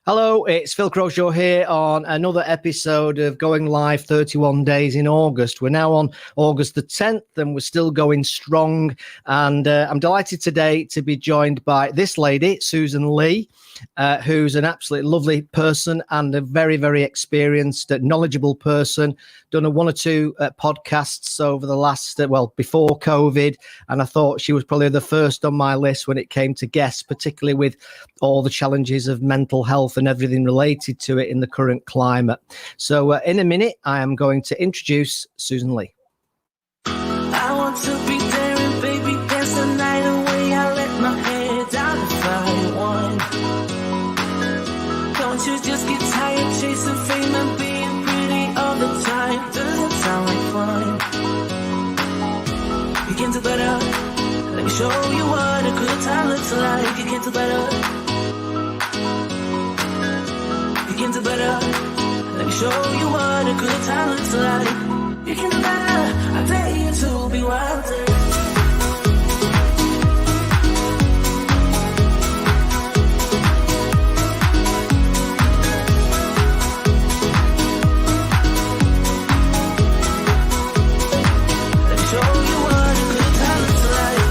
Hello, it's Phil Croshaw here on another episode of Going Live 31 Days in August. We're now on August the 10th and we're still going strong. And I'm delighted today to be joined by this lady, Susan Leigh, who's an absolutely lovely person and a very, very experienced, knowledgeable person. Done one or two podcasts over the last, before COVID. And I thought she was probably the first on my list when it came to guests, particularly with all the challenges of mental health and everything related to it in the current climate. So in a minute, I am going to introduce Susan Leigh. I want to be there and baby dance the night away. I let my head down if I want. Don't you just get tired chasing fame and being pretty all the time? Doesn't sound like fun. You can do better. Let me show you what a good time looks like. You can do better. You can do better. Let me show you what a good time looks like. You can do better. I dare you to be wilder. Let me show you what a good time looks like.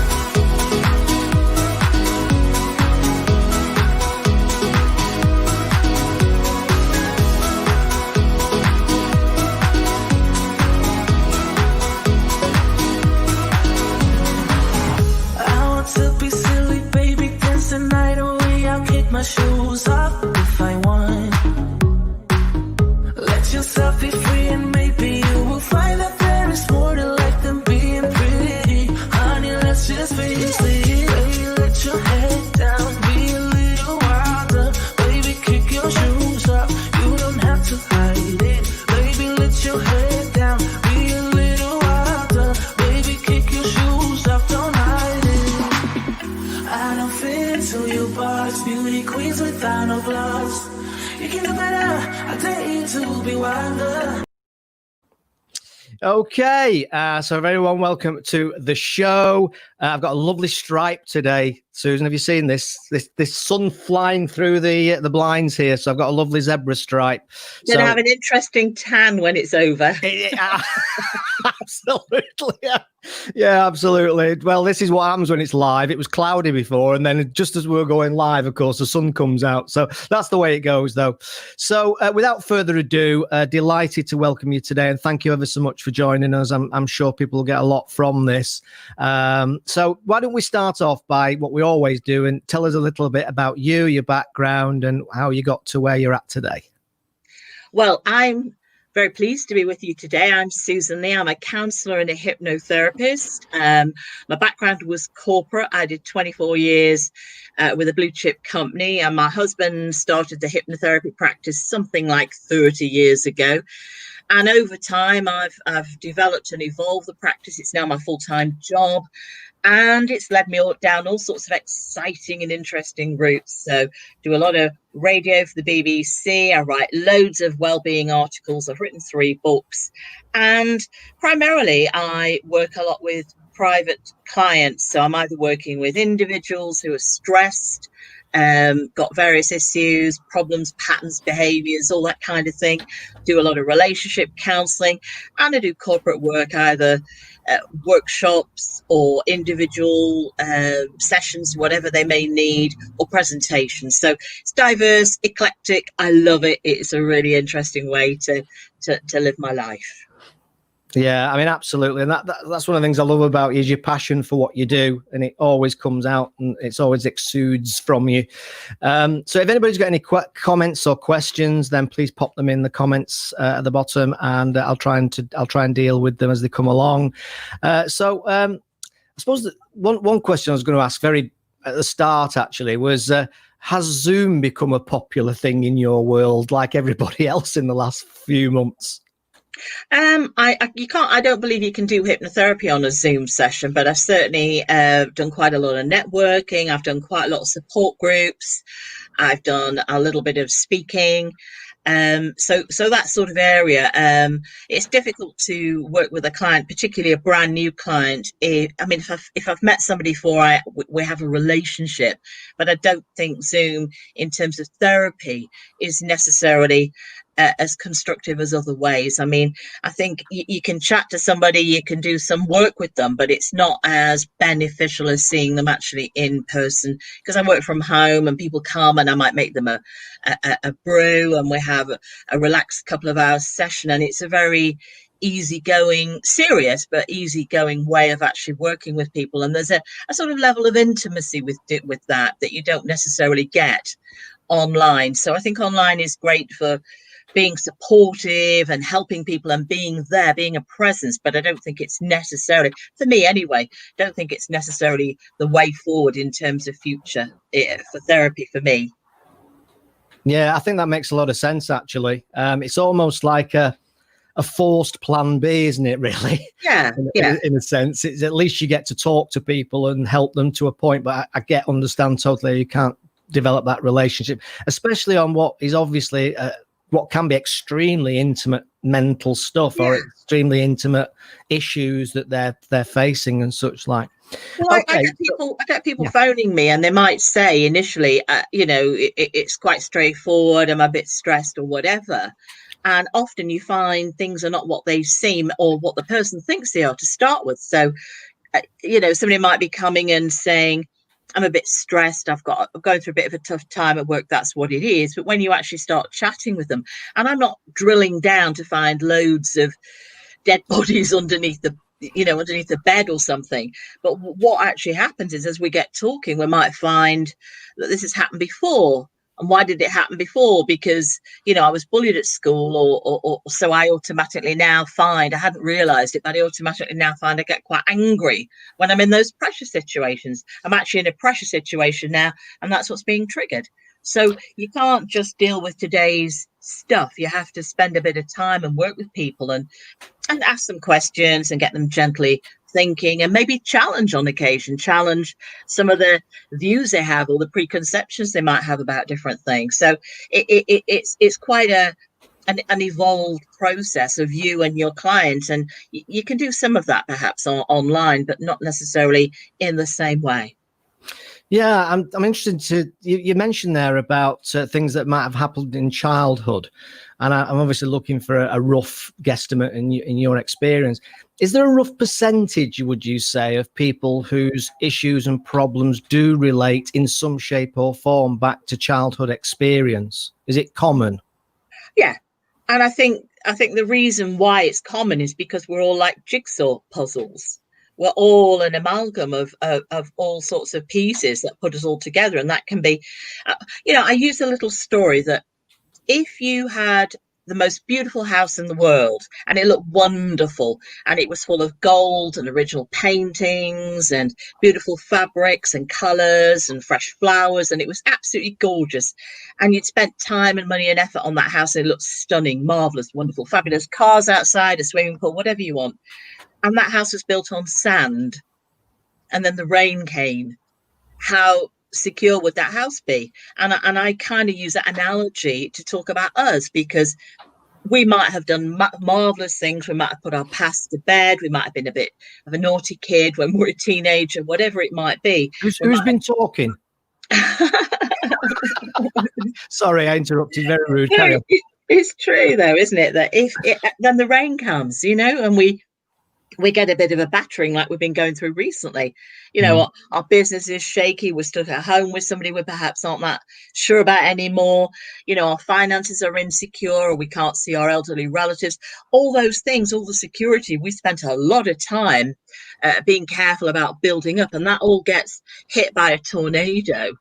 To be silly, baby, dance the night away. I'll kick my shoes off if I want. Let yourself be free and maybe you will find that there is more to life than being pretty. Honey, let's just face it. Baby, let your head down, be a little wilder. Baby, kick your shoes off, you don't have to hide it. Baby, let your head down, be a little wilder. Baby, kick your shoes off, don't hide it. I don't fit into your box, beauty queens without no flaws. You can do better, I dare you to be wilder. Okay, so very warm welcome to the show. I've got a lovely stripe today, Susan. Have you seen this? This sun flying through the blinds here. So I've got a lovely zebra stripe. You're going to have an interesting tan when it's over. Absolutely. Yeah, absolutely. Well, this is what happens when it's live. It was cloudy before, and then just as we were going live, of course, the sun comes out. So that's the way it goes, though. So without further ado, delighted to welcome you today, and thank you ever so much for joining us. I'm sure people will get a lot from this. So why don't we start off by what we always do and tell us a little bit about you, your background, and how you got to where you're at today. Well, I'm very pleased to be with you today. I'm Susan Leigh. I'm a counsellor and a hypnotherapist. My background was corporate. I did 24 years with a blue chip company, and my husband started the hypnotherapy practice something like 30 years ago. And over time, I've developed and evolved the practice. It's now my full-time job. And it's led me down all sorts of exciting and interesting routes. So do a lot of radio for the BBC. I write loads of well-being articles. I've written 3 books. And primarily, I work a lot with private clients. So I'm either working with individuals who are stressed, got various issues, problems, patterns, behaviors, all that kind of thing. Do a lot of relationship counseling. And I do corporate work, either workshops or individual sessions, whatever they may need, or presentations. So it's diverse, eclectic. I love it. It's a really interesting way to live my life. Yeah, I mean, absolutely. And that's one of the things I love about you is your passion for what you do, and it always comes out and it's always exudes from you. So if anybody's got any comments or questions, then please pop them in the comments at the bottom, and I'll try and deal with them as they come along. So I suppose that one question I was going to ask very at the start actually was, has Zoom become a popular thing in your world like everybody else in the last few months? I don't believe you can do hypnotherapy on a Zoom session, but I've certainly done quite a lot of networking. I've done quite a lot of support groups. I've done a little bit of speaking. So that sort of area, it's difficult to work with a client, particularly a brand new client. If I've met somebody before, we have a relationship, but I don't think Zoom, in terms of therapy, is necessarily as constructive as other ways. I mean, I think you can chat to somebody, you can do some work with them, but it's not as beneficial as seeing them actually in person. Because I work from home and people come and I might make them a brew and we have a relaxed couple of hours session, and it's a very easygoing, serious but easygoing way of actually working with people. And there's a sort of level of intimacy with that you don't necessarily get online. So I think online is great for being supportive and helping people and being there, being a presence. But I don't think it's necessarily, for me anyway, don't think it's necessarily the way forward in terms of future for therapy for me. Yeah, I think that makes a lot of sense, actually. It's almost like a forced plan B, isn't it, really? Yeah, in a sense. It's, at least you get to talk to people and help them to a point. But I understand totally you can't develop that relationship, especially on what is obviously what can be extremely intimate mental stuff or extremely intimate issues that they're facing and such like. Well, okay. I get people phoning me and they might say initially, it's quite straightforward, I'm a bit stressed or whatever. And often you find things are not what they seem or what the person thinks they are to start with. So, somebody might be coming and saying, I'm a bit stressed, I'm going through a bit of a tough time at work, that's what it is. But when you actually start chatting with them, and I'm not drilling down to find loads of dead bodies underneath the bed or something, but what actually happens is, as we get talking, we might find that this has happened before. And why did it happen before? Because, I was bullied at school, or so I automatically now find, I hadn't realized it, but I automatically now find I get quite angry when I'm in those pressure situations. I'm actually in a pressure situation now, and that's what's being triggered. So you can't just deal with today's stuff. You have to spend a bit of time and work with people and ask them questions and get them gently thinking, and maybe challenge some of the views they have or the preconceptions they might have about different things. So it's quite an evolved process of you and your client, and you can do some of that perhaps online, but not necessarily in the same way. Yeah, I'm interested to you mentioned there about things that might have happened in childhood, and I'm obviously looking for a rough guesstimate in your experience. Is there a rough percentage, would you say, of people whose issues and problems do relate in some shape or form back to childhood experience? Is it common? Yeah, and I think the reason why it's common is because we're all like jigsaw puzzles. We're all an amalgam of all sorts of pieces that put us all together. And that can be, I use a little story that if you had the most beautiful house in the world and it looked wonderful and it was full of gold and original paintings and beautiful fabrics and colors and fresh flowers, and it was absolutely gorgeous, and you'd spent time and money and effort on that house, and it looked stunning, marvelous, wonderful, fabulous cars outside, a swimming pool, whatever you want. And that house was built on sand, and then the rain came. How secure would that house be? And I kind of use that analogy to talk about us, because we might have done marvelous things. We might have put our past to bed. We might have been a bit of a naughty kid when we were a teenager, whatever it might be. Who's been talking? Sorry, I interrupted. Very rude. Carry on. It's true, though, isn't it? That then the rain comes, and we get a bit of a battering like we've been going through recently. Our business is shaky. We're stuck at home with somebody we perhaps aren't that sure about anymore. Our finances are insecure, or we can't see our elderly relatives. All those things, all the security, we spent a lot of time being careful about building up, and that all gets hit by a tornado.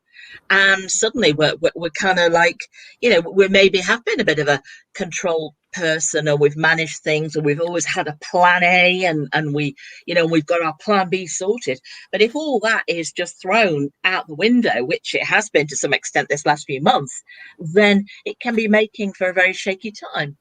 And suddenly we're kind of like, we maybe have been a bit of a control person, or we've managed things, or we've always had a plan A, and we've got our plan B sorted. But if all that is just thrown out the window, which it has been to some extent this last few months, then it can be making for a very shaky time.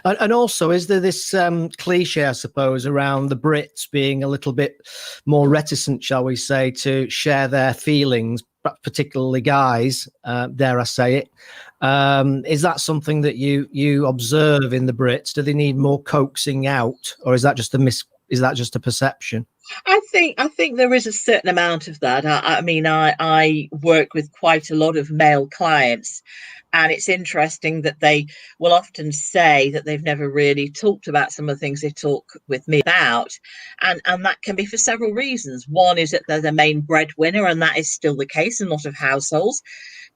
And also, is there this cliche, I suppose, around the Brits being a little bit more reticent, shall we say, to share their feelings particularly guys, dare I say it. Is that something that you observe in the Brits? Do they need more coaxing out, or is that just a perception? I think there is a certain amount of that. I mean, I work with quite a lot of male clients, and it's interesting that they will often say that they've never really talked about some of the things they talk with me about, and that can be for several reasons. One is that they're the main breadwinner, and that is still the case in a lot of households.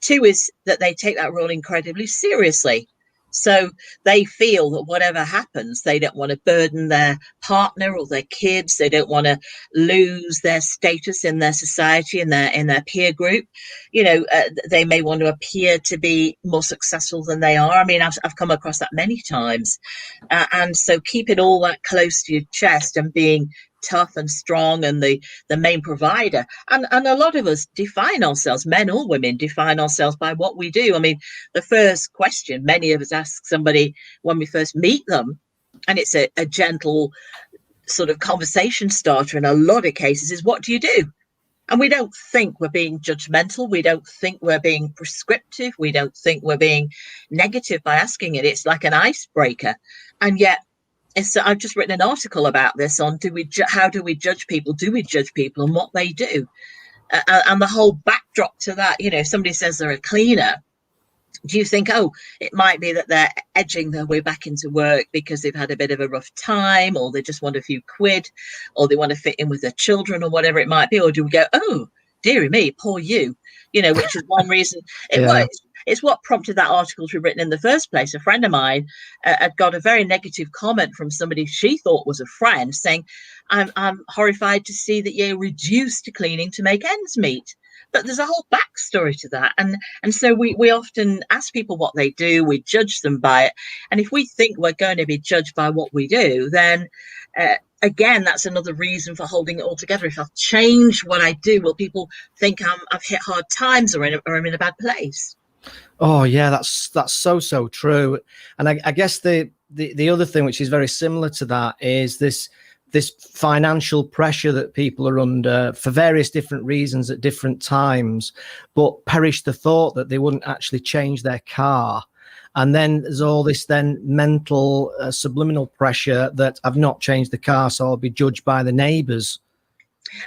Two is that they take that role incredibly seriously. So they feel that whatever happens, they don't want to burden their partner or their kids. They don't want to lose their status in their society, in their peer group. They may want to appear to be more successful than they are. I mean, I've come across that many times. And so keeping all that close to your chest and being tough and strong and the main provider, and a lot of us define ourselves, men or women, define ourselves by what we do. I mean, the first question many of us ask somebody when we first meet them, and it's a gentle sort of conversation starter in a lot of cases, is what do you do? And we don't think we're being judgmental. We don't think we're being prescriptive. We don't think we're being negative by asking it. It's like an icebreaker. And yet I've just written an article about this on how do we judge people? Do we judge people and what they do? And the whole backdrop to that, if somebody says they're a cleaner, do you think, oh, it might be that they're edging their way back into work because they've had a bit of a rough time, or they just want a few quid, or they want to fit in with their children, or whatever it might be? Or do we go, oh, dearie me, poor you, which is one reason it works. It's what prompted that article to be written in the first place. A friend of mine had got a very negative comment from somebody she thought was a friend, saying, I'm horrified to see that you're reduced to cleaning to make ends meet. But there's a whole backstory to that. And so we often ask people what they do, we judge them by it. And if we think we're going to be judged by what we do, then again, that's another reason for holding it all together. If I've changed what I do, will people think I've hit hard times or I'm in a bad place? Oh yeah, that's so true. And I guess the other thing which is very similar to that is this financial pressure that people are under for various different reasons at different times, but perish the thought that they wouldn't actually change their car. And then there's all this then mental subliminal pressure that I've not changed the car, so I'll be judged by the neighbours.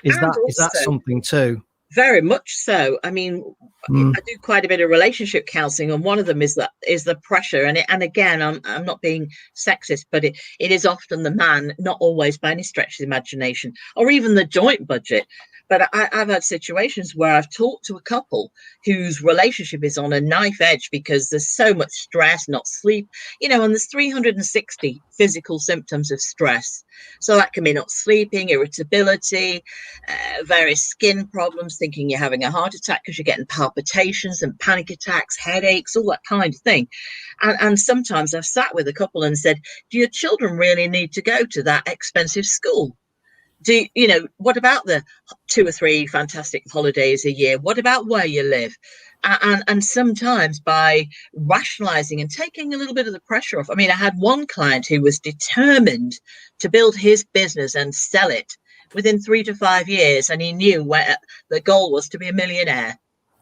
Is that something too? Very much so. I mean, I do quite a bit of relationship counselling, and one of them is the pressure. And again, I'm not being sexist, but it is often the man, not always by any stretch of the imagination, or even the joint budget. But I've had situations where I've talked to a couple whose relationship is on a knife edge because there's so much stress, not sleep, and there's 360 physical symptoms of stress. So that can be not sleeping, irritability, various skin problems, thinking you're having a heart attack because you're getting palpitations and panic attacks, headaches, all that kind of thing. And sometimes I've sat with a couple and said, do your children really need to go to that expensive school? What about the 2 or 3 fantastic holidays a year? What about where you live? And sometimes by rationalizing and taking a little bit of the pressure off. I mean, I had one client who was determined to build his business and sell it within 3 to 5 years. And he knew where the goal was to be a millionaire.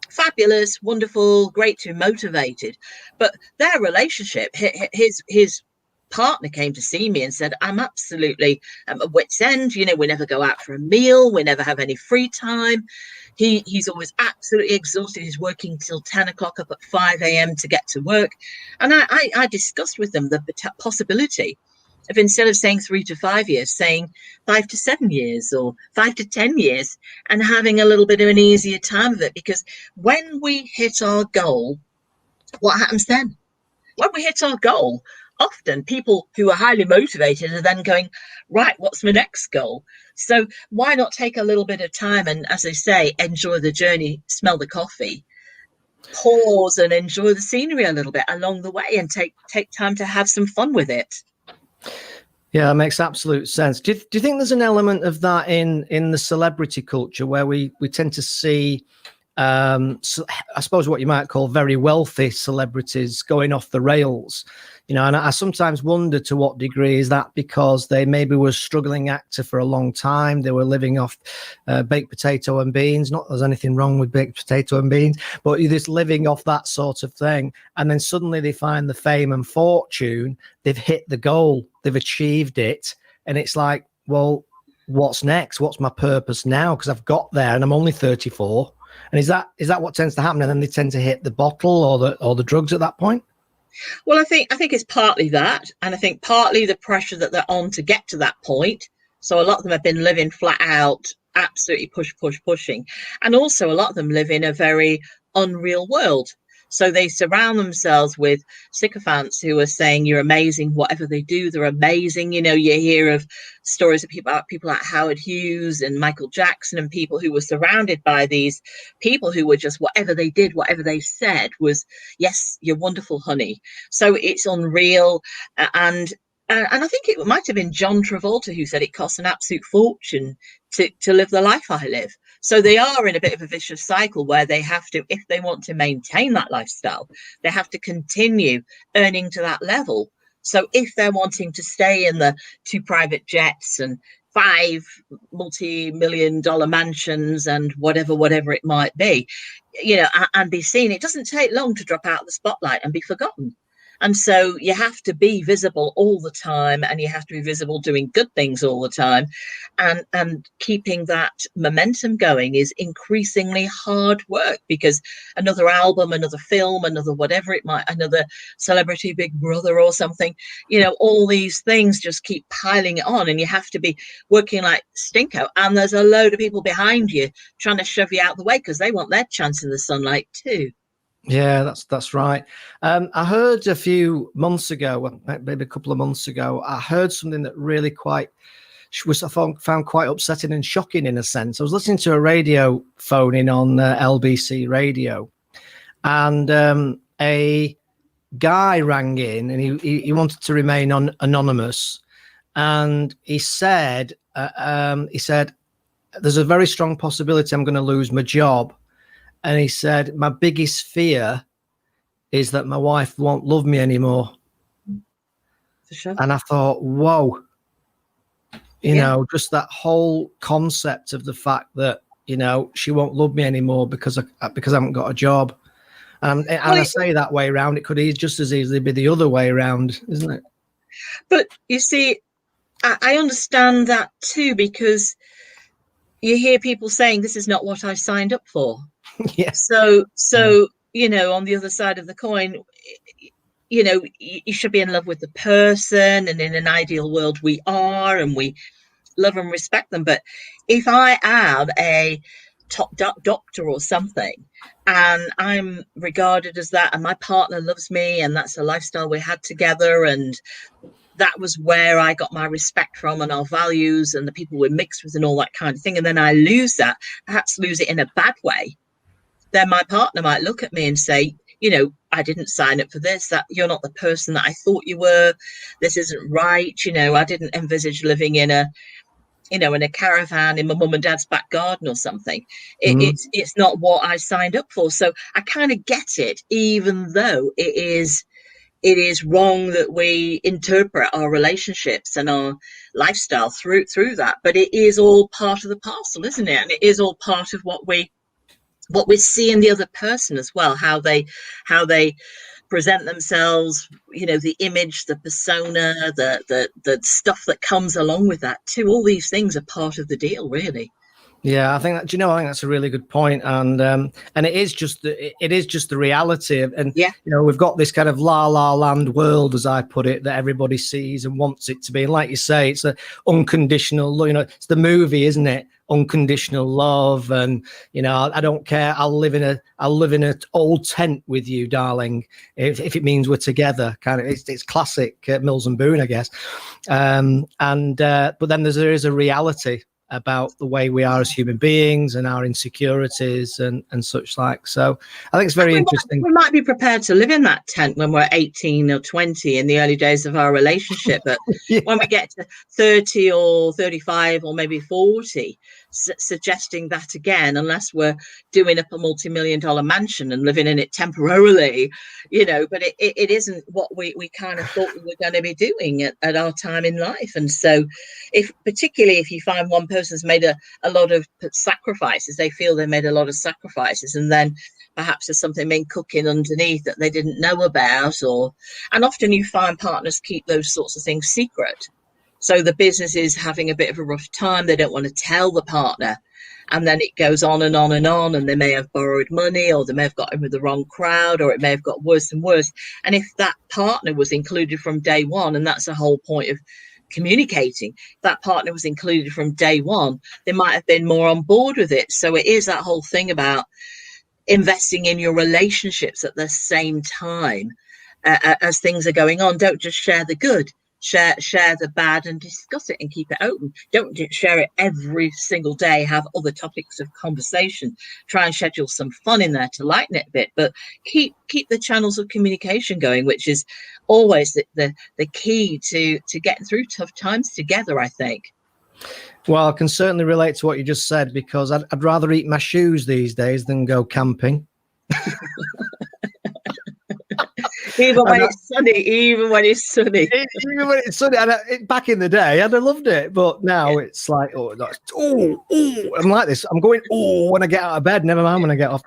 Fabulous, wonderful, great to be motivated. But their relationship, his partner came to see me and said, I'm absolutely at wit's end. We never go out for a meal. We never have any free time. He's always absolutely exhausted. He's working till 10 o'clock up at 5 a.m. to get to work. And I discussed with them the possibility of, instead of saying 3 to 5 years, saying 5 to 7 years or 5 to 10 years, and having a little bit of an easier time of it. Because when we hit our goal, what happens then? When we hit our goal, often people who are highly motivated are then going, right, what's my next goal? So why not take a little bit of time and, as they say, enjoy the journey, smell the coffee, pause and enjoy the scenery a little bit along the way, and take time to have some fun with it. Yeah, it makes absolute sense. Do you think there's an element of that in the celebrity culture where we tend to see so I suppose what you might call very wealthy celebrities going off the rails, and I sometimes wonder to what degree is that because they maybe were a struggling actor for a long time. They were living off baked potato and beans. Not that there's anything wrong with baked potato and beans, but you're just living off that sort of thing. And then suddenly they find the fame and fortune. They've hit the goal. They've achieved it. And it's like, well, what's next? What's my purpose now? Because I've got there and I'm only 34. And is that what tends to happen? And then they tend to hit the bottle or the drugs at that point? Well, I think it's partly that, and I think partly the pressure that they're on to get to that point. So a lot of them have been living flat out, absolutely pushing, and also a lot of them live in a very unreal world. So they surround themselves with sycophants who are saying you're amazing, whatever they do, they're amazing. You hear of stories of people like Howard Hughes and Michael Jackson and people who were surrounded by these people who were just whatever they did, whatever they said was, yes, you're wonderful, honey. So it's unreal. And I think it might have been John Travolta who said it costs an absolute fortune to live the life I live. So they are in a bit of a vicious cycle where they have to, if they want to maintain that lifestyle, they have to continue earning to that level. So if they're wanting to stay in the 2 private jets and 5 multi-million-dollar mansions and whatever it might be, and be seen, it doesn't take long to drop out of the spotlight and be forgotten. And so you have to be visible all the time, and you have to be visible doing good things all the time. And keeping that momentum going is increasingly hard work, because another album, another film, another whatever it might, another celebrity Big Brother or something, all these things just keep piling it on, and you have to be working like stinko. And there's a load of people behind you trying to shove you out the way because they want their chance in the sunlight too. Yeah, that's right. I heard a few months ago, maybe a couple of months ago, I heard something that really I found quite upsetting and shocking in a sense. I was listening to a radio phone in on LBC radio, and a guy rang in, and he wanted to remain anonymous, and he said, "There's a very strong possibility I'm going to lose my job." And he said, my biggest fear is that my wife won't love me anymore. For sure. And I thought, whoa, just that whole concept of the fact that, she won't love me anymore because I haven't got a job. And I say that way around, it could just as easily be the other way around, isn't it? But you see, I understand that too, because you hear people saying this is not what I signed up for. Yeah. So on the other side of the coin, you should be in love with the person, and in an ideal world we are, and we love and respect them. But if I am a top doctor or something, and I'm regarded as that, and my partner loves me, and that's a lifestyle we had together, and that was where I got my respect from, and our values and the people we're mixed with and all that kind of thing, and then I lose that, perhaps lose it in a bad way, then my partner might look at me and say, I didn't sign up for this, that you're not the person that I thought you were, this isn't right, I didn't envisage living in a caravan in my mum and dad's back garden or something. It's not what I signed up for. So I kind of get it, even though it is wrong that we interpret our relationships and our lifestyle through that, but it is all part of the parcel, isn't it? And it is all part of what we see in the other person as well, how they present themselves, the image, the persona, the stuff that comes along with that too. All these things are part of the deal, really. Yeah, I think that's a really good point, and it is just the reality of, and yeah, we've got this kind of la la land world, as I put it, that everybody sees and wants it to be. And like you say, it's a unconditional, it's the movie, isn't it? Unconditional love, and I don't care. I'll live in an old tent with you, darling, if it means we're together. Kind of, it's classic Mills and Boon, I guess. But then there is a reality about the way we are as human beings and our insecurities and such like. So I think it's very interesting. We might be prepared to live in that tent when we're 18 or 20 in the early days of our relationship, but yeah, when we get to 30 or 35 or maybe 40, suggesting that again, unless we're doing up a multi-million-dollar mansion and living in it temporarily, but it isn't what we kind of thought we were going to be doing at our time in life. And so particularly if you find one person's made a lot of sacrifices, they feel they made a lot of sacrifices, and then perhaps there's something been cooking underneath that they didn't know about, and often you find partners keep those sorts of things secret. So the business is having a bit of a rough time. They don't want to tell the partner. And then it goes on and on and on. And they may have borrowed money, or they may have got in with the wrong crowd, or it may have got worse and worse. And if that partner was included from day one, and that's the whole point of communicating, if that partner was included from day one, they might have been more on board with it. So it is that whole thing about investing in your relationships at the same time as things are going on. Don't just share the good. Share the bad and discuss it and keep it open. Don't share it every single day. Have other topics of conversation. Try and schedule some fun in there to lighten it a bit, but keep the channels of communication going, which is always the key to getting through tough times together, I think. Well, I can certainly relate to what you just said, because I'd rather eat my shoes these days than go camping. Even when it's sunny. Even when it's sunny. And back in the day, I'd have loved it, but now it's like, I'm like this. I'm going, when I get out of bed. Never mind when I get off.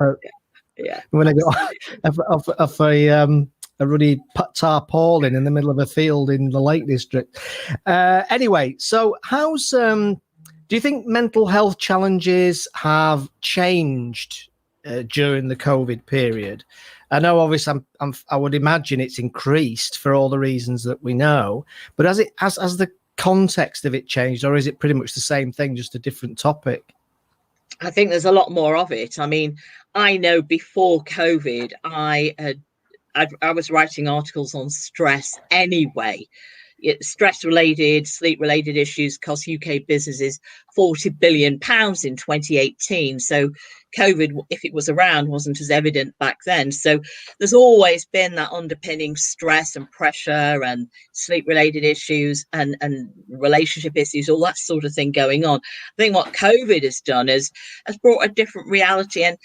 When I get off a ruddy tarpaulin in the middle of a field in the Lake District. Anyway, so how's do you think mental health challenges have changed during the COVID period? I know, obviously, I would imagine it's increased for all the reasons that we know. But has the context of it changed, or is it pretty much the same thing, just a different topic? I think there's a lot more of it. I mean, I know before COVID, I was writing articles on stress anyway. Stress-related, sleep-related issues cost UK businesses £40 billion in 2018. So COVID, if it was around, wasn't as evident back then. So there's always been that underpinning stress and pressure and sleep-related issues and relationship issues, all that sort of thing going on. I think what COVID has done has brought a different reality. And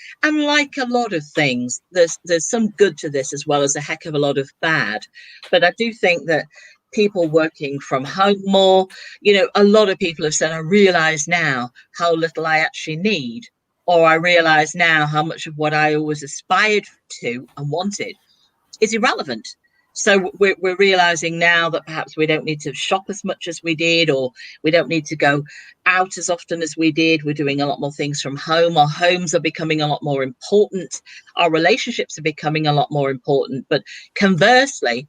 like a lot of things, there's some good to this as well as a heck of a lot of bad. But I do think that people working from home more, a lot of people have said, I realize now how little I actually need, or I realize now how much of what I always aspired to and wanted is irrelevant. So we're realizing now that perhaps we don't need to shop as much as we did, or we don't need to go out as often as we did. We're doing a lot more things from home. Our homes are becoming a lot more important. Our relationships are becoming a lot more important. But conversely,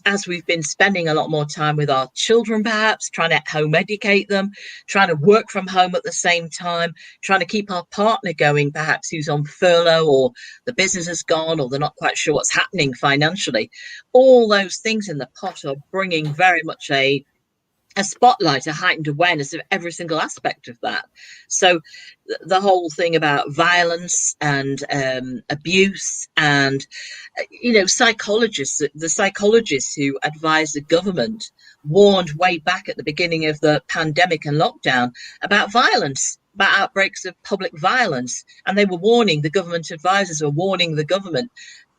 as we've been spending a lot more time with our children, perhaps trying to home educate them, trying to work from home at the same time, trying to keep our partner going, perhaps who's on furlough, or the business has gone, or they're not quite sure what's happening financially. All those things in the pot are bringing very much a spotlight, a heightened awareness of every single aspect of that. So the whole thing about violence and abuse, and the psychologists who advised the government warned way back at the beginning of the pandemic and lockdown about violence, about outbreaks of public violence, and they were warning, the government advisors were warning the government,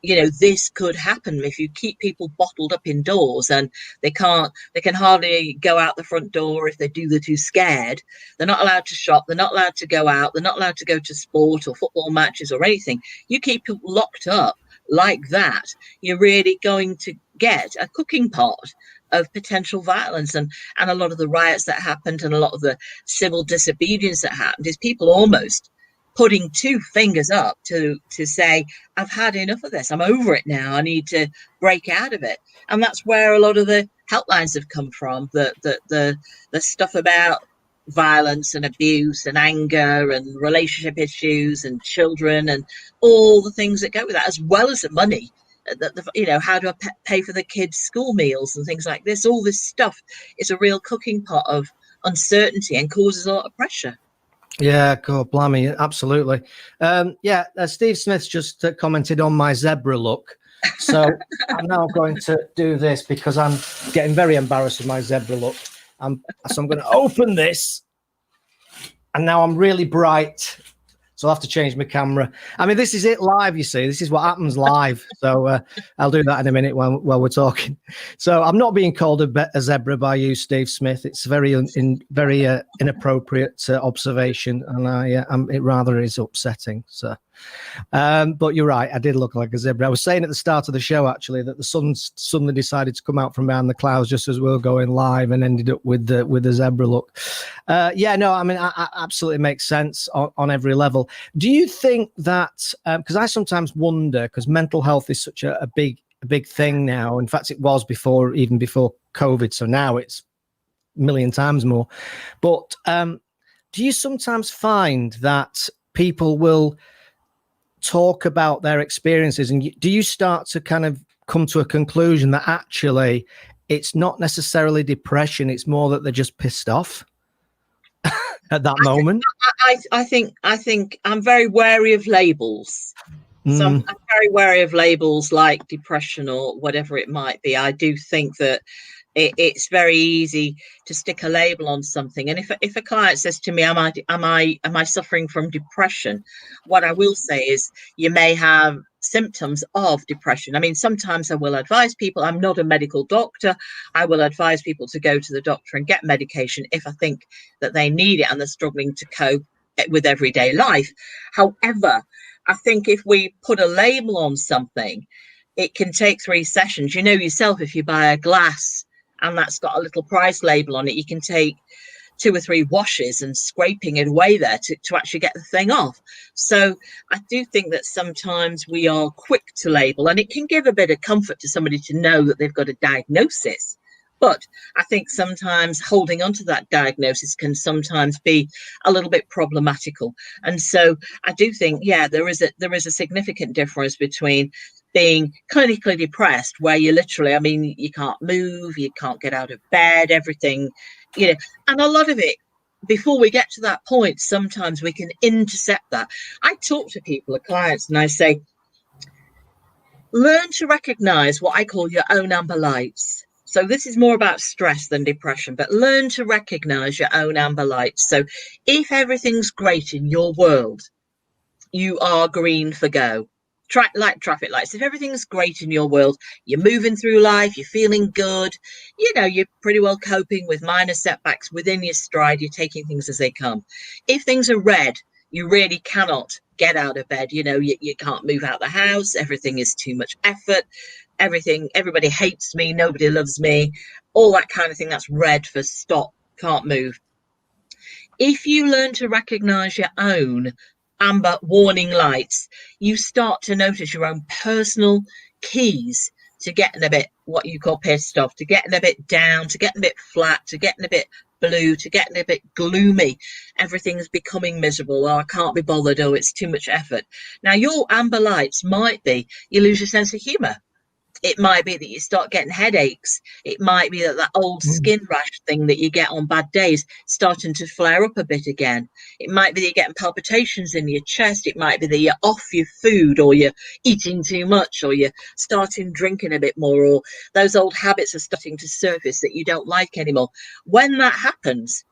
this could happen if you keep people bottled up indoors, and they can hardly go out the front door. If they do, they're too scared. They're not allowed to shop. They're not allowed to go out. They're not allowed to go to sport or football matches or anything. You keep people locked up like that, you're really going to get a cooking pot of potential violence. And a lot of the riots that happened and a lot of the civil disobedience that happened is people almost putting two fingers up to say, I've had enough of this. I'm over it now. I need to break out of it. And that's where a lot of the helplines have come from, the stuff about violence and abuse and anger and relationship issues and children and all the things that go with that, as well as the money. How do I pay for the kids' school meals and things like this? All this stuff is a real cooking pot of uncertainty and causes a lot of pressure. Yeah, God, blimey, absolutely. Steve Smith just commented on my zebra look. So I'm now going to do this because I'm getting very embarrassed with my zebra look. So I'm going to open this. And now I'm really bright. So I'll have to change my camera. I mean, this is it live, you see. This is what happens live. So I'll do that in a minute while we're talking. So I'm not being called a zebra by you, Steve Smith. It's very inappropriate observation, and it rather is upsetting. So, but you're right. I did look like a zebra. I was saying at the start of the show, actually, that the sun suddenly decided to come out from behind the clouds just as we were going live and ended up with the zebra look. Yeah, no, I mean, I absolutely makes sense on every level. Do you think that, because I sometimes wonder, because mental health is such a big thing now. In fact, it was even before COVID. So now it's a million times more. But do you sometimes find that people will talk about their experiences, and do you start to kind of come to a conclusion that actually it's not necessarily depression, it's more that they're just pissed off at that moment? I think I'm very wary of labels. So I'm very wary of labels like depression or whatever it might be. I do think that it's very easy to stick a label on something. And if a client says to me, am I suffering from depression? What I will say is you may have symptoms of depression. I mean, sometimes I will advise people, I'm not a medical doctor, I will advise people to go to the doctor and get medication if I think that they need it and they're struggling to cope with everyday life. However, I think if we put a label on something, it can take 3 sessions. You know yourself, if you buy a glass and that's got a little price label on it, you can take 2 or 3 washes and scraping it away there to actually get the thing off. So I do think that sometimes we are quick to label, and it can give a bit of comfort to somebody to know that they've got a diagnosis. But I think sometimes holding on to that diagnosis can sometimes be a little bit problematical. And so I do think, yeah, there is a significant difference between being clinically depressed, where you literally, I mean, you can't move, you can't get out of bed, everything, you know, and a lot of it, before we get to that point, sometimes we can intercept that. I talk to people, clients, and I say, learn to recognize what I call your own amber lights. So this is more about stress than depression, but learn to recognize your own amber lights. So if everything's great in your world, you are green for go. Like traffic lights. If everything's great in your world, you're moving through life, you're feeling good, you know, you're pretty well coping with minor setbacks within your stride, you're taking things as they come. If things are red, you really cannot get out of bed. You know, you can't move out the house, everything is too much effort, everybody hates me, nobody loves me, all that kind of thing. That's red for stop, can't move. If you learn to recognize your own amber warning lights, you start to notice your own personal keys to getting a bit, what you call pissed off, to getting a bit down, to getting a bit flat, to getting a bit blue, to getting a bit gloomy. Everything's becoming miserable. Oh, I can't be bothered. Oh, it's too much effort. Now, your amber lights might be you lose your sense of humor. It might be that you start getting headaches. It might be that old skin rash thing that you get on bad days starting to flare up a bit again. It might be that you're getting palpitations in your chest. It might be that you're off your food, or you're eating too much, or you're starting drinking a bit more, or those old habits are starting to surface that you don't like anymore. When that happens,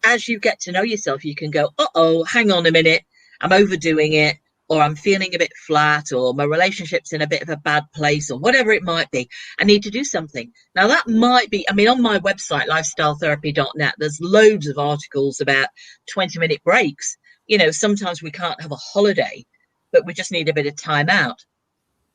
as you get to know yourself, you can go, uh-oh, hang on a minute, I'm overdoing it, or I'm feeling a bit flat, or my relationship's in a bit of a bad place, or whatever it might be. I need to do something. Now, that might be, I mean, on my website, lifestyletherapy.net, there's loads of articles about 20-minute breaks. You know, sometimes we can't have a holiday, but we just need a bit of time out.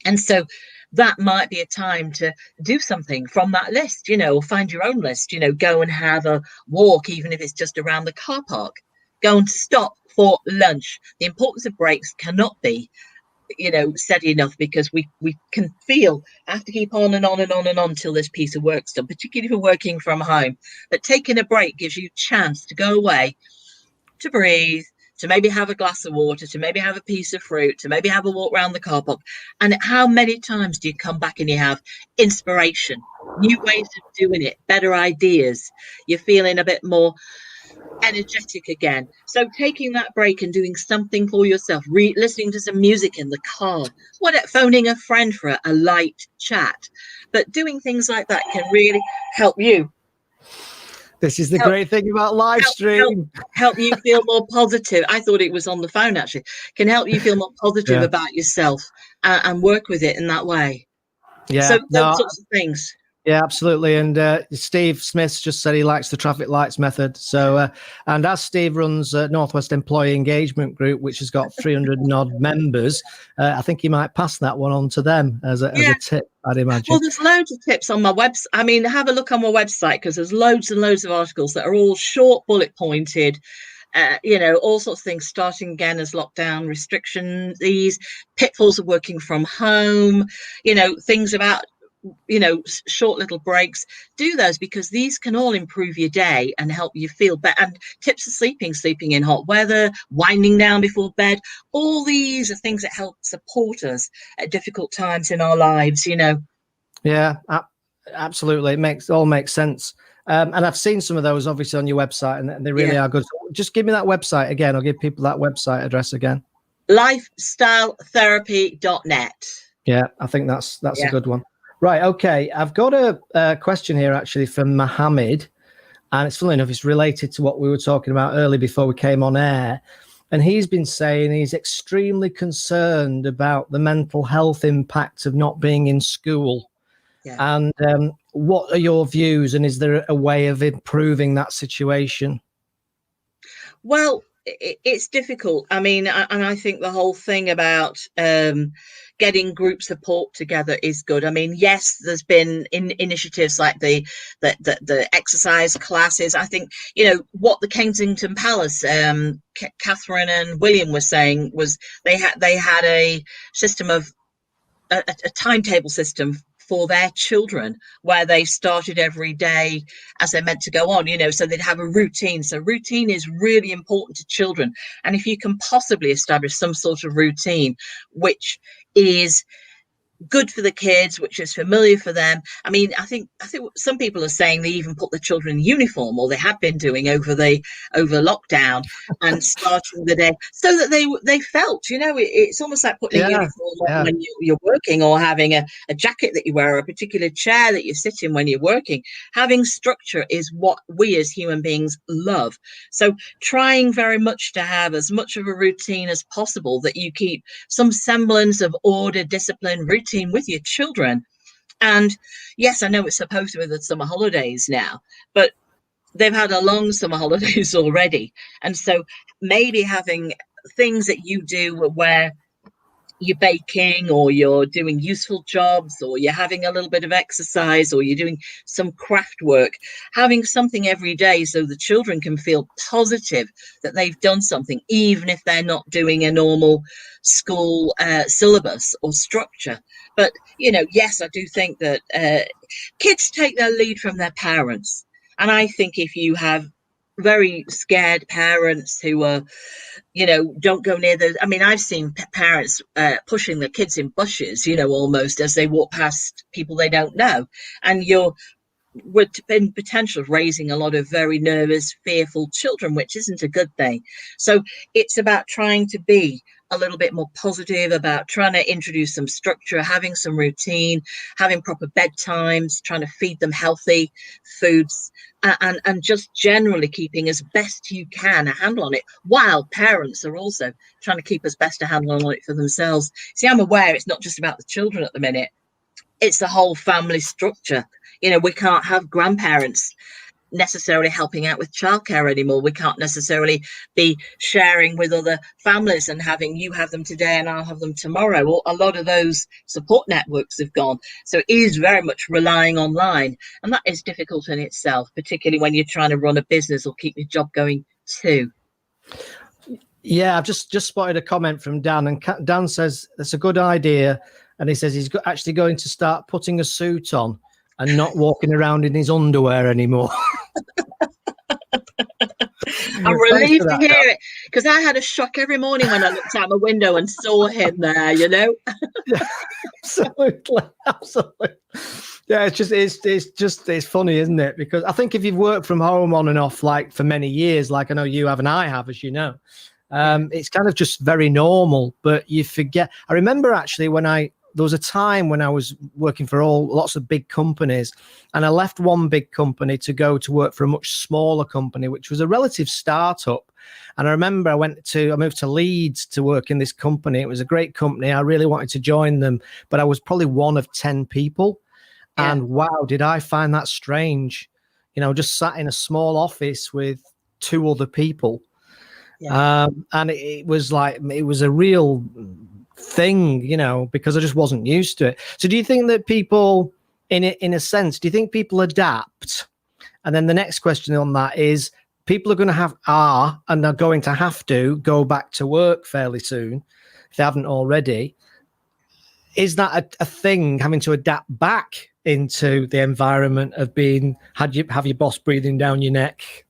And so that might be a time to do something from that list, you know, or find your own list, you know, go and have a walk, even if it's just around the car park. Go and stop for lunch. The importance of breaks cannot be, you know, said enough, because we can feel I have to keep on and on and on and on till this piece of work's done, particularly if we're working from home. But taking a break gives you a chance to go away, to breathe, to maybe have a glass of water, to maybe have a piece of fruit, to maybe have a walk around the car park. And how many times do you come back and you have inspiration, new ways of doing it, better ideas? You're feeling a bit more energetic again. So taking that break and doing something for yourself, listening to some music in the car, phoning a friend for a light chat, but doing things like that can really help you. This is the great thing about live stream. Help you feel more positive. I thought it was on the phone, actually. Can help you feel more positive about yourself and work with it in that way. Yeah, so those sorts of things. Yeah, absolutely. And Steve Smith just said he likes the traffic lights method. So, and as Steve runs Northwest Employee Engagement Group, which has got 300 and odd members, I think he might pass that one on to them as a tip, I'd imagine. Well, there's loads of tips on my website. I mean, have a look on my website, because there's loads and loads of articles that are all short, bullet pointed. All sorts of things, starting again as lockdown restrictions, these pitfalls of working from home, things about short little breaks. Do those, because these can all improve your day and help you feel better. And tips of sleeping in hot weather, winding down before bed, all these are things that help support us at difficult times in our lives. Yeah, absolutely. It all makes sense. And I've seen some of those obviously on your website, and they really are good. So just give me that website again. I'll give people that website address again. lifestyletherapy.net. Yeah, I think that's a good one. Right, okay. I've got a question here actually from Mohammed, and it's funny enough, it's related to what we were talking about earlier before we came on air. And he's been saying he's extremely concerned about the mental health impact of not being in school. Yeah. And what are your views, and is there a way of improving that situation? Well, it's difficult. I mean, and I think the whole thing about getting group support together is good. I mean, yes, there's been initiatives like the exercise classes. I think, what the Kensington Palace, Catherine and William were saying was they had a system of a timetable system for their children, where they started every day as they're meant to go on, so they'd have a routine. So routine is really important to children. And if you can possibly establish some sort of routine, which is good for the kids, which is familiar for them. I mean, I think some people are saying they even put the children in uniform, or they have been doing over lockdown, and starting the day so that they felt, it's almost like putting a uniform on when you're working, or having a jacket that you wear, or a particular chair that you sit in when you're working. Having structure is what we as human beings love. So trying very much to have as much of a routine as possible, that you keep some semblance of order, discipline, routine with your children. And yes, I know it's supposed to be the summer holidays now, but they've had a long summer holidays already. And so maybe having things that you do where you're baking, or you're doing useful jobs, or you're having a little bit of exercise, or you're doing some craft work, having something every day so the children can feel positive that they've done something, even if they're not doing a normal school syllabus or structure. But, yes, I do think that kids take their lead from their parents. And I think if you have very scared parents who are, don't go near the, I mean, I've seen parents pushing their kids in bushes, almost as they walk past people they don't know. And we're in potential of raising a lot of very nervous, fearful children, which isn't a good thing. So it's about trying to be a little bit more positive, about trying to introduce some structure, having some routine, having proper bedtimes, trying to feed them healthy foods, and just generally keeping as best you can a handle on it, while parents are also trying to keep as best a handle on it for themselves. See, I'm aware it's not just about the children at the minute. It's the whole family structure. We can't have grandparents necessarily helping out with childcare anymore. We can't necessarily be sharing with other families and having you have them today and I'll have them tomorrow. Or a lot of those support networks have gone. So it is very much relying online, and that is difficult in itself, particularly when you're trying to run a business or keep your job going too. Yeah, I've just spotted a comment from Dan, and Dan says that's a good idea, and he says he's actually going to start putting a suit on and not walking around in his underwear anymore. I'm relieved to hear it, because I had a shock every morning when I looked out my window and saw him there, Yeah, absolutely. Yeah, it's funny, isn't it? Because I think if you've worked from home on and off, like for many years, like I know you have and I have, as you know, it's kind of just very normal, but you forget. I remember actually when I there was a time when I was working for lots of big companies, and I left one big company to go to work for a much smaller company, which was a relative startup. And I remember I moved to Leeds to work in this company. It was a great company. I really wanted to join them, but I was probably one of 10 people. Yeah. And wow, did I find that strange, just sat in a small office with 2 other people. Yeah. And it was a real thing, because I just wasn't used to it. So do you think that people, in a sense, do you think people adapt? And then the next question on that is, people are going to and are going to have to go back to work fairly soon, if they haven't already. Is that a thing, having to adapt back into the environment of have your boss breathing down your neck?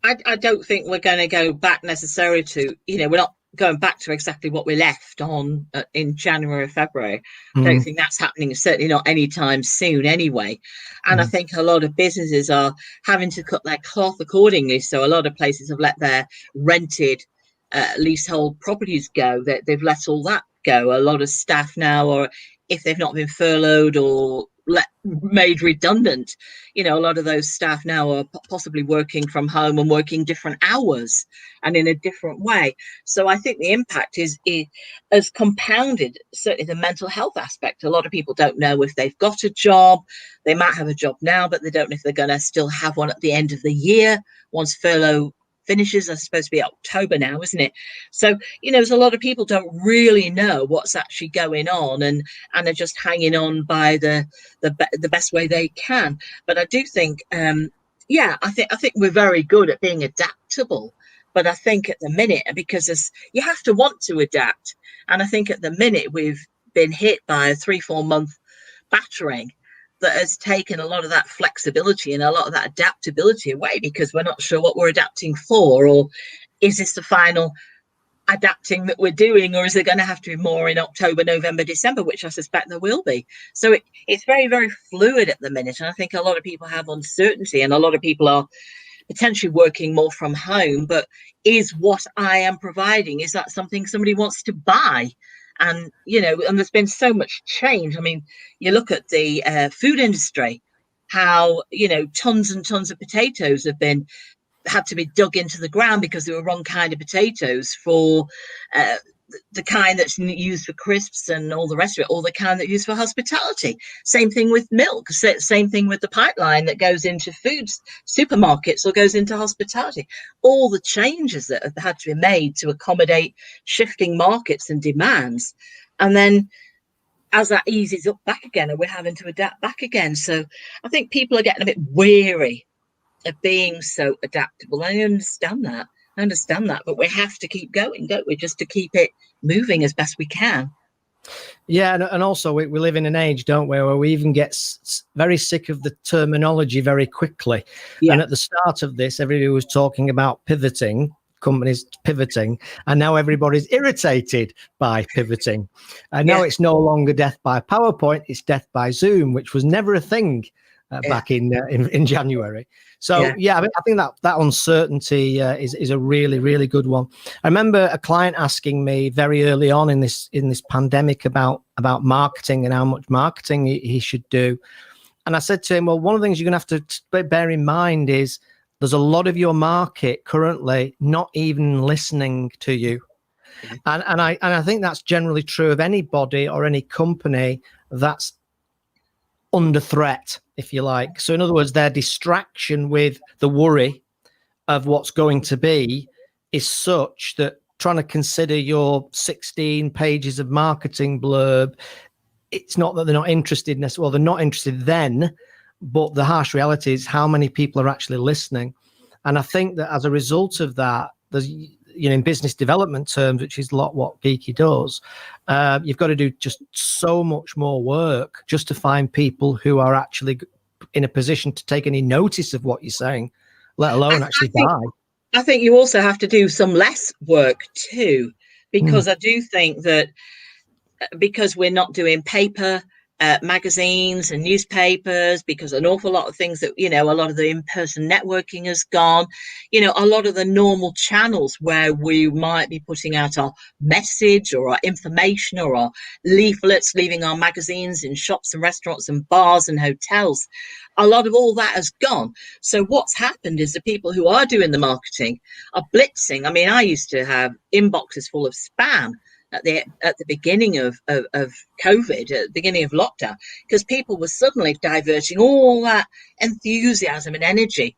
I don't think we're going to go back necessarily to, we're not going back to exactly what we left on in January or February. I don't think that's happening, certainly not anytime soon anyway. And I think a lot of businesses are having to cut their cloth accordingly. So a lot of places have let their rented leasehold properties go. They've let all that go. A lot of staff now, or if they've not been furloughed or made redundant, a lot of those staff now are possibly working from home and working different hours and in a different way. So I think the impact is compounded, certainly the mental health aspect. A lot of people don't know if they've got a job. They might have a job now, but they don't know if they're going to still have one at the end of the year once furlough finishes. It's supposed to be October now, isn't it? So, there's a lot of people don't really know what's actually going on and are just hanging on by the best way they can. But I do think, I think we're very good at being adaptable. But I think at the minute, because you have to want to adapt, and I think at the minute we've been hit by a 3-4 month battering that has taken a lot of that flexibility and a lot of that adaptability away, because we're not sure what we're adapting for, or is this the final adapting that we're doing, or is it going to have to be more in October, November, December, which I suspect there will be. So it's very, very fluid at the minute, and I think a lot of people have uncertainty, and a lot of people are potentially working more from home. But is what I am providing, is that something somebody wants to buy? And, and there's been so much change. I mean, you look at the food industry, how, tons and tons of potatoes had to be dug into the ground because they were wrong kind of potatoes for the kind that's used for crisps and all the rest of it, or the kind that's used for hospitality. Same thing with milk, same thing with the pipeline that goes into foods, supermarkets, or goes into hospitality. All the changes that have had to be made to accommodate shifting markets and demands. And then as that eases up back again, and we're having to adapt back again. So I think people are getting a bit weary of being so adaptable. I understand that, but we have to keep going, don't we, just to keep it moving as best we can. Yeah, and also we live in an age, don't we, where we even get very sick of the terminology very quickly. Yeah. And at the start of this, everybody was talking about pivoting, companies pivoting, and now everybody's irritated by pivoting. And now it's no longer death by PowerPoint, it's death by Zoom, which was never a thing back in January. So I think that uncertainty is a really, really good one. I remember a client asking me very early on in this pandemic about marketing and how much marketing he should do. And I said to him, well, one of the things you're going to have to bear in mind is there's a lot of your market currently not even listening to you. And I think that's generally true of anybody or any company that's under threat, if you like. So in other words, their distraction with the worry of what's going to be is such that trying to consider your 16 pages of marketing blurb, it's not that they're not interested in this. Well, they're not interested then, but the harsh reality is how many people are actually listening. And I think that as a result of that, there's, in business development terms, which is a lot what Geeky does, you've got to do just so much more work just to find people who are actually in a position to take any notice of what you're saying, let alone actually buy. I think you also have to do some less work too, because I do think that because we're not doing paper magazines and newspapers, because an awful lot of things that, a lot of the in-person networking has gone, a lot of the normal channels where we might be putting out our message or our information or our leaflets, leaving our magazines in shops and restaurants and bars and hotels. A lot of all that has gone. So what's happened is the people who are doing the marketing are blitzing. I mean, I used to have inboxes full of spam at the beginning of COVID, at the beginning of lockdown, because people were suddenly diverting all that enthusiasm and energy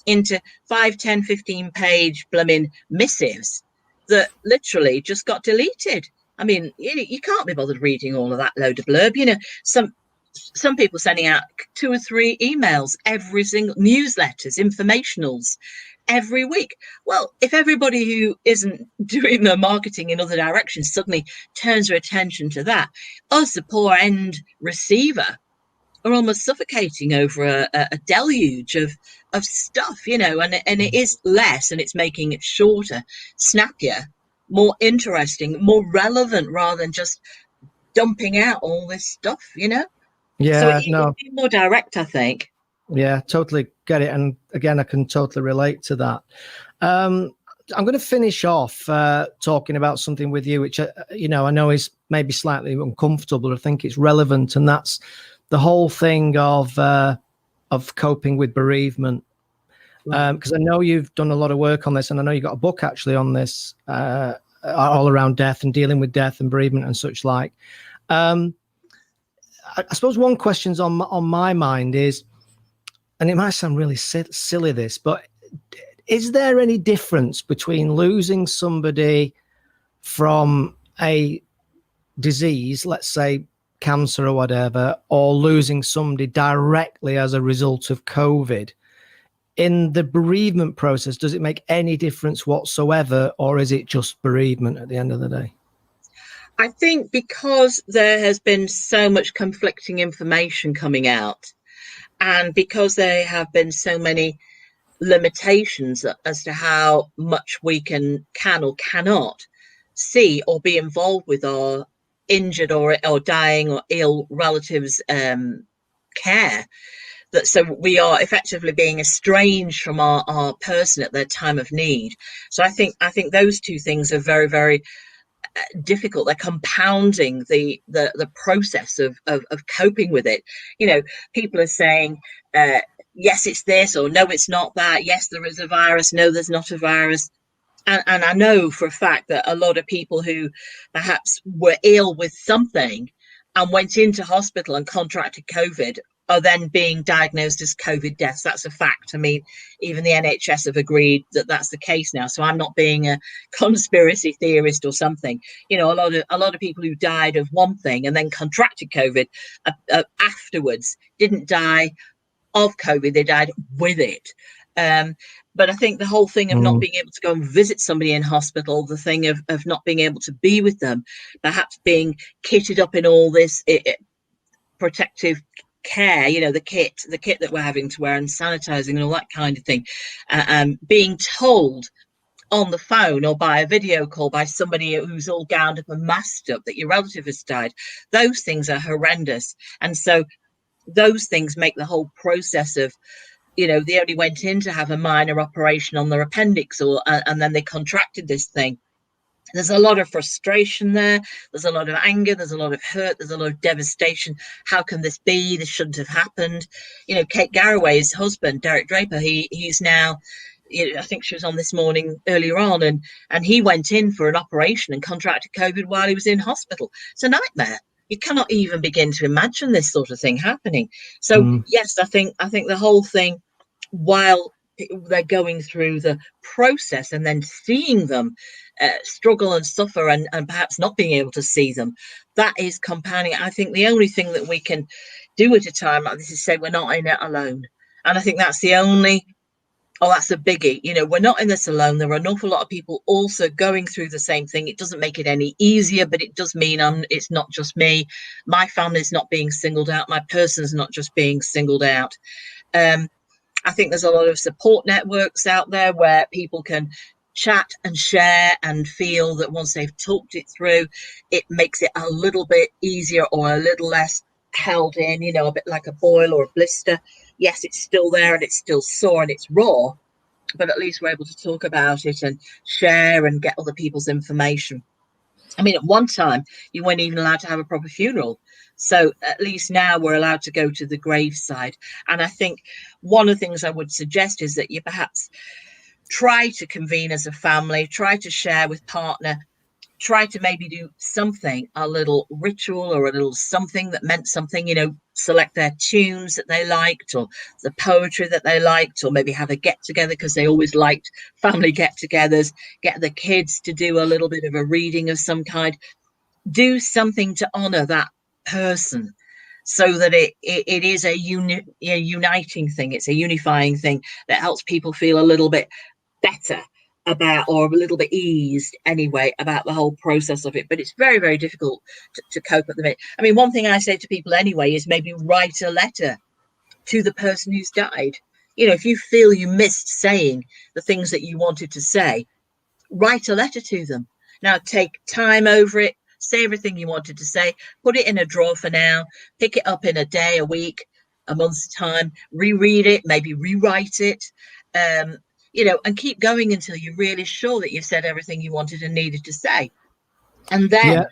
into 5, 10, 15 page blooming missives that literally just got deleted. I mean, you can't be bothered reading all of that load of blurb. Some people sending out 2 or 3 emails, every single newsletters, informationals every week. Well, if everybody who isn't doing their marketing in other directions suddenly turns their attention to that, us, the poor end receiver, are almost suffocating over a deluge of stuff, and it is less, and it's making it shorter, snappier, more interesting, more relevant, rather than just dumping out all this stuff, Yeah, so it no. would be more direct, I think. Yeah, totally get it. And again, I can totally relate to that. I'm going to finish off talking about something with you, which, I know is maybe slightly uncomfortable. I think it's relevant. And that's the whole thing of coping with bereavement. Because I know you've done a lot of work on this, and I know you got a book actually on this, all around death and dealing with death and bereavement and such like. I suppose one question's on my mind is, and it might sound really silly this, but is there any difference between losing somebody from a disease, let's say cancer or whatever, or losing somebody directly as a result of COVID? In the bereavement process, does it make any difference whatsoever, or is it just bereavement at the end of the day? I think because there has been so much conflicting information coming out, and because there have been so many limitations as to how much we can or cannot see or be involved with our injured or dying or ill relatives' care, that so we are effectively being estranged from our person at their time of need. So I think those two things are very, very difficult. They're compounding the process of coping with it. People are saying, yes, it's this, or no, it's not that. Yes, there is a virus. No, there's not a virus. And I know for a fact that a lot of people who perhaps were ill with something and went into hospital and contracted COVID are then being diagnosed as COVID deaths. That's a fact. I mean, even the NHS have agreed that that's the case now. So I'm not being a conspiracy theorist or something. A lot of people who died of one thing and then contracted COVID afterwards didn't die of COVID. They died with it. But I think the whole thing of not being able to go and visit somebody in hospital, the thing of not being able to be with them, perhaps being kitted up in all this protective care, the kit that we're having to wear and sanitizing and all that kind of thing, being told on the phone or by a video call by somebody who's all gowned up and masked up that your relative has died. Those things are horrendous. And so those things make the whole process of, they only went in to have a minor operation on their appendix, and then they contracted this thing. There's a lot of frustration there. There's a lot of anger. There's a lot of hurt. There's a lot of devastation. How can this be? This shouldn't have happened. Kate Garraway's husband, Derek Draper, he's now, I think she was on this morning earlier on, and he went in for an operation and contracted COVID while he was in hospital. It's a nightmare. You cannot even begin to imagine this sort of thing happening. So yes, I think the whole thing, while they're going through the process and then seeing them struggle and suffer and perhaps not being able to see them, that is compounding. I think the only thing that we can do at a time like this is say we're not in it alone. And I think that's the only, that's a biggie. We're not in this alone. There are an awful lot of people also going through the same thing. It doesn't make it any easier, but it does mean it's not just me. My family's not being singled out. My person's not just being singled out. I think there's a lot of support networks out there where people can chat and share and feel that once they've talked it through, it makes it a little bit easier or a little less held in, a bit like a boil or a blister. Yes, it's still there and it's still sore and it's raw, but at least we're able to talk about it and share and get other people's information. I mean, at one time, you weren't even allowed to have a proper funeral. So at least now we're allowed to go to the graveside. And I think one of the things I would suggest is that you perhaps try to convene as a family, try to share with partner, try to maybe do something, a little ritual or a little something that meant something, select their tunes that they liked or the poetry that they liked, or maybe have a get together because they always liked family get togethers, get the kids to do a little bit of a reading of some kind, do something to honor that person so that it is a uniting thing. It's a unifying thing that helps people feel a little bit better about, or a little bit eased anyway, about the whole process of it. But it's very, very difficult to cope at the minute. I mean, one thing I say to people anyway is maybe write a letter to the person who's died. If you feel you missed saying the things that you wanted to say, write a letter to them. Now take time over it, say everything you wanted to say, put it in a drawer for now, pick it up in a day, a week, a month's time, reread it, maybe rewrite it, and keep going until you're really sure that you've said everything you wanted and needed to say. And then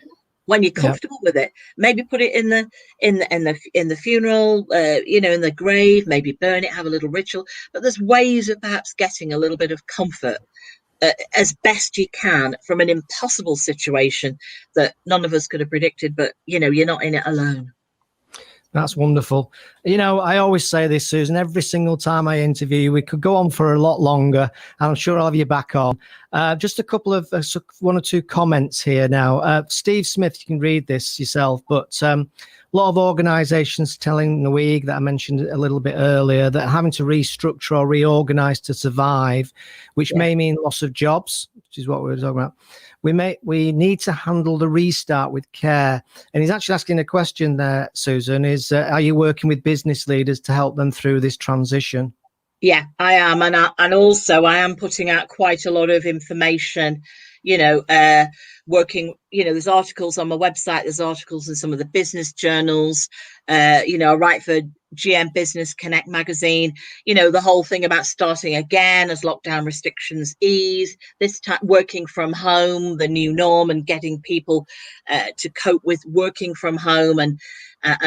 when you're comfortable with it, maybe put it in the funeral, in the grave, maybe burn it, have a little ritual. But there's ways of perhaps getting a little bit of comfort as best you can from an impossible situation that none of us could have predicted, but you're not in it alone. That's wonderful. I always say this, Susan, every single time I interview you. We could go on for a lot longer, and I'm sure I'll have you back on. Just a couple of one or two comments here now. Steve Smith, you can read this yourself, but a lot of organisations telling Nwig that I mentioned a little bit earlier that having to restructure or reorganise to survive, which may mean loss of jobs, which is what we were talking about. We need to handle the restart with care. And he's actually asking a question there, Susan, is are you working with business leaders to help them through this transition? Yeah, I am. And also I am putting out quite a lot of information, working, there's articles on my website, there's articles in some of the business journals. I write for GM Business Connect magazine, the whole thing about starting again as lockdown restrictions ease, this time working from home, the new norm, and getting people to cope with working from home and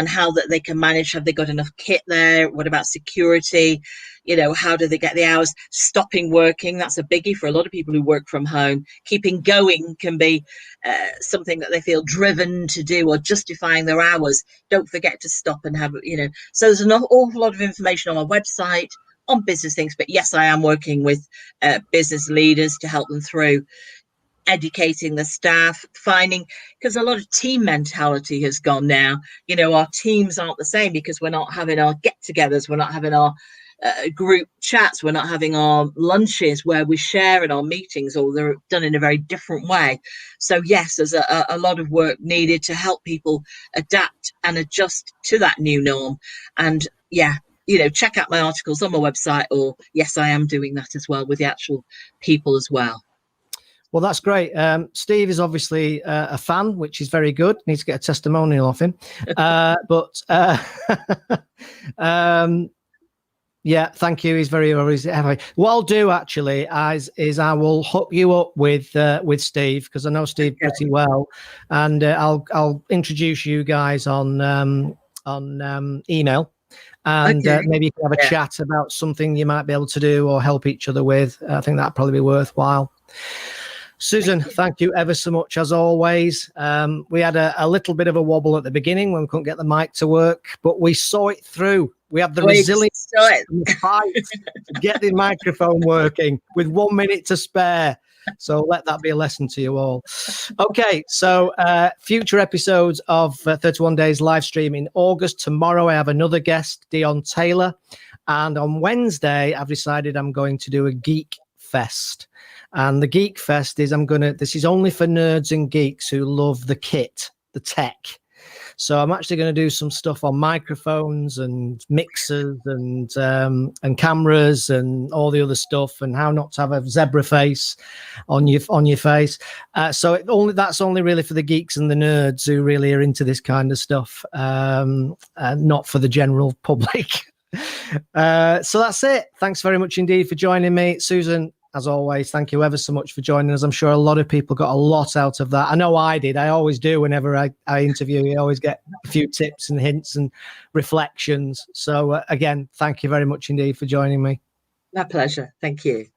how that they can manage. Have they got enough kit there? What about security? How do they get the hours? Stopping working, that's a biggie for a lot of people who work from home. Keeping going can be something that they feel driven to do, or justifying their hours. Don't forget to stop and have, so there's an awful lot of information on my website on business things. But yes, I am working with business leaders to help them through educating the staff, because a lot of team mentality has gone now. Our teams aren't the same because we're not having our get-togethers, we're not having our group chats, we're not having our lunches where we share in our meetings, or they're done in a very different way. So yes, there's a lot of work needed to help people adapt and adjust to that new norm. And check out my articles on my website, or yes, I am doing that as well with the actual people as well. Well, that's great. Steve is obviously a fan, which is very good. Needs to get a testimonial off him. Yeah, thank you. He's very happy. What I'll do actually is I will hook you up with Steve, because I know Steve pretty well, and I'll introduce you guys on email, and maybe you can have a chat about something you might be able to do or help each other with. I think that'd probably be worthwhile. Susan, thank you ever so much, as always. We had a little bit of a wobble at the beginning when we couldn't get the mic to work, but we saw it through. We have the resilience and the fight to get the microphone working with 1 minute to spare. So let that be a lesson to you all. Okay, so future episodes of 31 Days live stream in August. Tomorrow I have another guest, Dion Taylor. And on Wednesday, I've decided I'm going to do a Geek Fest. And the Geek Fest is this is only for nerds and geeks who love the kit, the tech. So I'm actually going to do some stuff on microphones and mixers and cameras and all the other stuff, and how not to have a zebra face on your face. So that's only really for the geeks and the nerds who really are into this kind of stuff, and not for the general public. So that's it. Thanks very much indeed for joining me, Susan. As always, thank you ever so much for joining us. I'm sure a lot of people got a lot out of that. I know I did. I always do whenever I interview. You always get a few tips and hints and reflections. So again, thank you very much indeed for joining me. My pleasure. Thank you.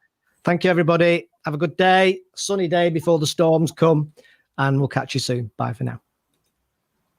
Thank you, everybody. Have a good day. Sunny day before the storms come, and we'll catch you soon. Bye for now.